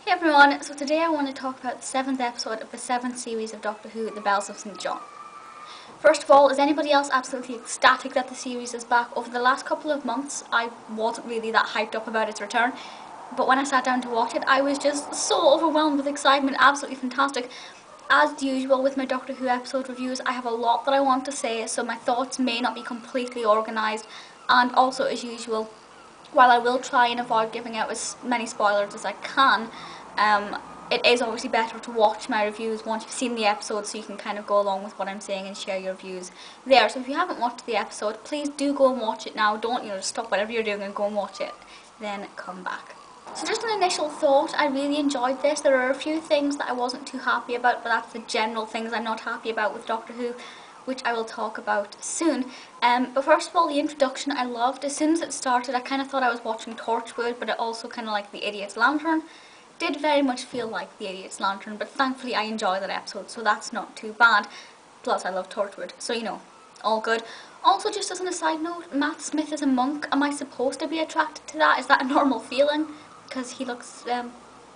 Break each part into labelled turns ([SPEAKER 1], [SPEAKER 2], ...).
[SPEAKER 1] Hey everyone, so today I want to talk about the 7th episode of the 7th series of Doctor Who, The Bells of St. John. First of all, is anybody else absolutely ecstatic that the series is back? Over the last couple of months, I wasn't really that hyped up about its return, but when I sat down to watch it, I was just so overwhelmed with excitement, absolutely fantastic. As usual with my Doctor Who episode reviews, I have a lot that I want to say, so my thoughts may not be completely organised, and also as usual, while I will try and avoid giving out as many spoilers as I can, it is obviously better to watch my reviews once you've seen the episode so you can kind of go along with what I'm saying and share your views there. So if you haven't watched the episode, please do go and watch it now. Don't, just stop whatever you're doing and go and watch it. Then come back. So just an initial thought, I really enjoyed this. There are a few things that I wasn't too happy about, but that's the general things I'm not happy about with Doctor Who, which I will talk about soon. But first of all, the introduction I loved. As soon as it started, I kind of thought I was watching Torchwood, but it also kind of like The Idiot's Lantern. Did very much feel like The Idiot's Lantern, but thankfully I enjoyed that episode, so that's not too bad. Plus I love Torchwood, so all good. Also, just as an aside note, Matt Smith is a monk. Am I supposed to be attracted to that? Is that a normal feeling? Because he looks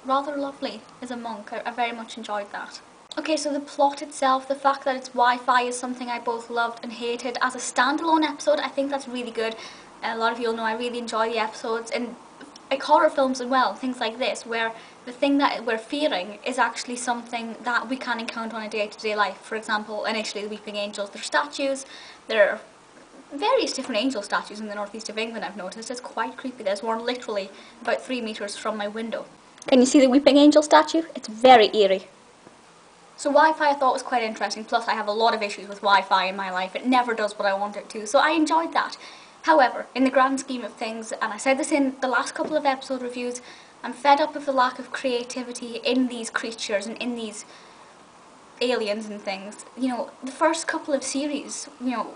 [SPEAKER 1] rather lovely as a monk. I very much enjoyed that. Okay, so the plot itself, the fact that it's Wi-Fi is something I both loved and hated. As a standalone episode, I think that's really good. A lot of you will know I really enjoy the episodes, and like horror films as well, things like this, where the thing that we're fearing is actually something that we can encounter on a day-to-day life. For example, initially the Weeping Angels, they're statues. There are various different angel statues in the northeast of England, I've noticed. It's quite creepy. There's one literally about 3 meters from my window. Can you see the Weeping Angel statue? It's very eerie. So Wi-Fi I thought was quite interesting, plus I have a lot of issues with Wi-Fi in my life. It never does what I want it to, so I enjoyed that. However, in the grand scheme of things, and I said this in the last couple of episode reviews, I'm fed up with the lack of creativity in these creatures and in these aliens and things. The first couple of series,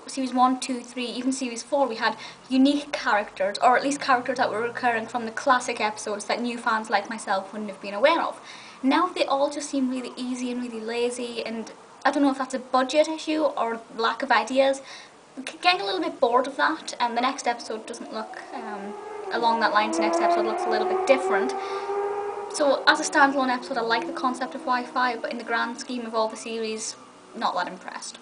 [SPEAKER 1] series 1, 2, 3, even series 4, we had unique characters, or at least characters that were recurring from the classic episodes that new fans like myself wouldn't have been aware of. Now they all just seem really easy and really lazy, and I don't know if that's a budget issue or lack of ideas. Getting a little bit bored of that, and the next episode doesn't look along that line. The next episode looks a little bit different. So as a standalone episode, I like the concept of Wi-Fi, but in the grand scheme of all the series, not that impressed.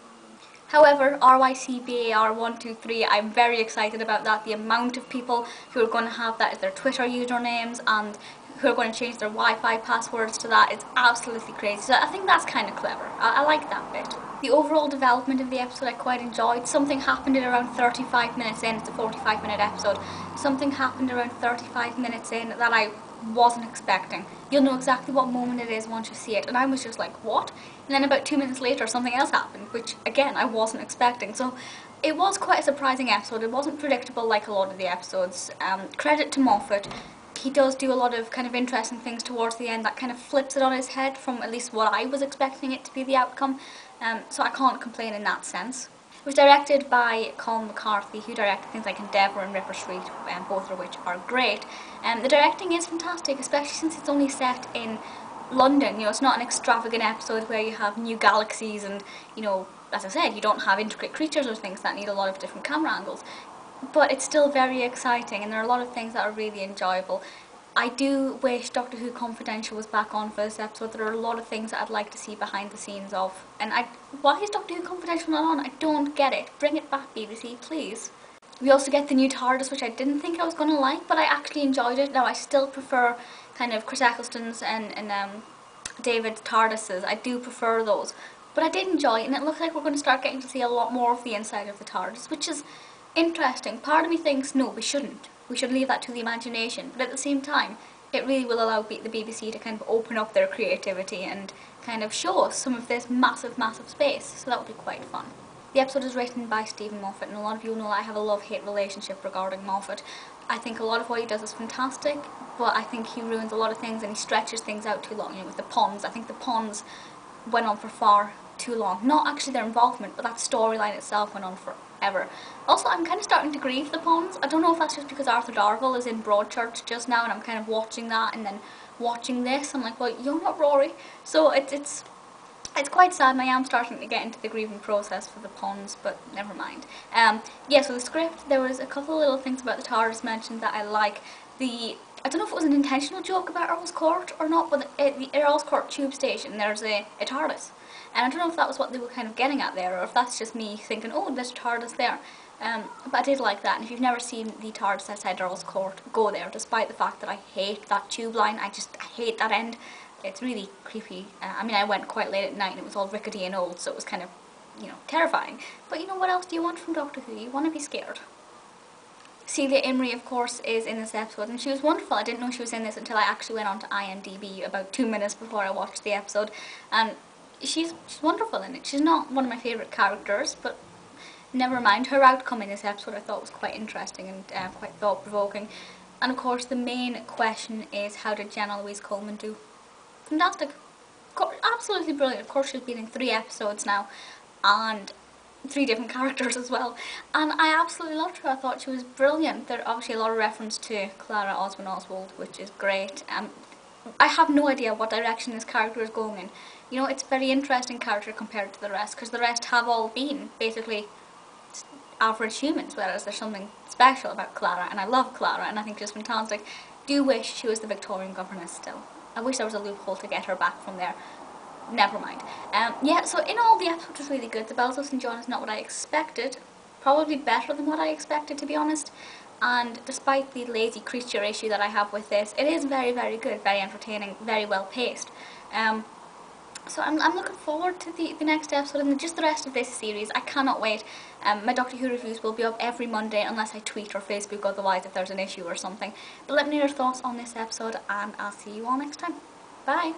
[SPEAKER 1] However, RYCBAR123, I'm very excited about that. The amount of people who are going to have that as their Twitter usernames and who are going to change their Wi-Fi passwords to that is absolutely crazy. So I think that's kind of clever. I like that bit. The overall development of the episode I quite enjoyed. Something happened at around 35 minutes in. It's a 45-minute episode. Something happened around 35 minutes in that I wasn't expecting. You'll know exactly what moment it is once you see it, and I was just like, what? And then about 2 minutes later something else happened, which again I wasn't expecting. So it was quite a surprising episode. It wasn't predictable like a lot of the episodes. Credit to Moffat. He does do a lot of kind of interesting things towards the end that kind of flips it on his head from at least what I was expecting it to be the outcome. So I can't complain in that sense. It was directed by Colin McCarthy, who directed things like Endeavour and Ripper Street, both of which are great. The directing is fantastic, especially since it's only set in London. It's not an extravagant episode where you have new galaxies and, as I said, you don't have intricate creatures or things that need a lot of different camera angles. But it's still very exciting, and there are a lot of things that are really enjoyable. I do wish Doctor Who Confidential was back on for this episode. There are a lot of things that I'd like to see behind the scenes of. And why is Doctor Who Confidential not on? I don't get it. Bring it back, BBC, please. We also get the new TARDIS, which I didn't think I was going to like, but I actually enjoyed it. Now, I still prefer kind of Chris Eccleston's and David TARDIS's. I do prefer those. But I did enjoy it, and it looks like we're going to start getting to see a lot more of the inside of the TARDIS, which is interesting. Part of me thinks, no, we shouldn't. We should leave that to the imagination. But at the same time, it really will allow the BBC to kind of open up their creativity and kind of show us some of this massive, massive space. So that would be quite fun. The episode is written by Stephen Moffat, and a lot of you know that I have a love-hate relationship regarding Moffat. I think a lot of what he does is fantastic, but I think he ruins a lot of things and he stretches things out too long. With the Ponds, I think the Ponds went on for far too long. Not actually their involvement, but that storyline itself went on forever. Also, I'm kind of starting to grieve the Ponds. I don't know if that's just because Arthur Darvill is in Broadchurch just now and I'm kind of watching that and then watching this. I'm like, well, you're not Rory. So it's quite sad, and I am starting to get into the grieving process for the Ponds, but never mind. Yeah, so the script, there was a couple of little things about the TARDIS mentioned that I like. The I don't know if it was an intentional joke about Earl's Court or not, but at the Earl's Court tube station there's a TARDIS. And I don't know if that was what they were kind of getting at there, or if that's just me thinking, oh, there's a TARDIS there. But I did like that, and if you've never seen the TARDIS outside Earl's Court, go there, despite the fact that I hate that tube line. I hate that end. It's really creepy. I mean, I went quite late at night and it was all rickety and old, so it was kind of, you know, terrifying. But you know, what else do you want from Doctor Who? You want to be scared. Celia Imrie, of course, is in this episode, and she was wonderful. I didn't know she was in this until I actually went on to IMDb about 2 minutes before I watched the episode, and she's wonderful in it. She's not one of my favourite characters, but never mind. Her outcome in this episode I thought was quite interesting and quite thought-provoking. And of course, the main question is, how did Jenna-Louise Coleman do? Fantastic. Absolutely brilliant. Of course, she's been in 3 episodes now, and 3 different characters as well, and I absolutely loved her. I thought she was brilliant. There are obviously a lot of reference to Clara, Oswald, which is great. I have no idea what direction this character is going in. You know, it's a very interesting character compared to the rest, because the rest have all been basically average humans, whereas there's something special about Clara, and I love Clara, and I think she's fantastic. Do wish she was the Victorian governess still. I wish there was a loophole to get her back from there. Never mind. Yeah, so in all, the episode was really good. The Bells of St. John is not what I expected. Probably better than what I expected, to be honest. And despite the lazy creature issue that I have with this, it is very, very good, very entertaining, very well paced. So I'm looking forward to the next episode and just the rest of this series. I cannot wait. My Doctor Who reviews will be up every Monday unless I tweet or Facebook otherwise if there's an issue or something. But let me know your thoughts on this episode, and I'll see you all next time. Bye!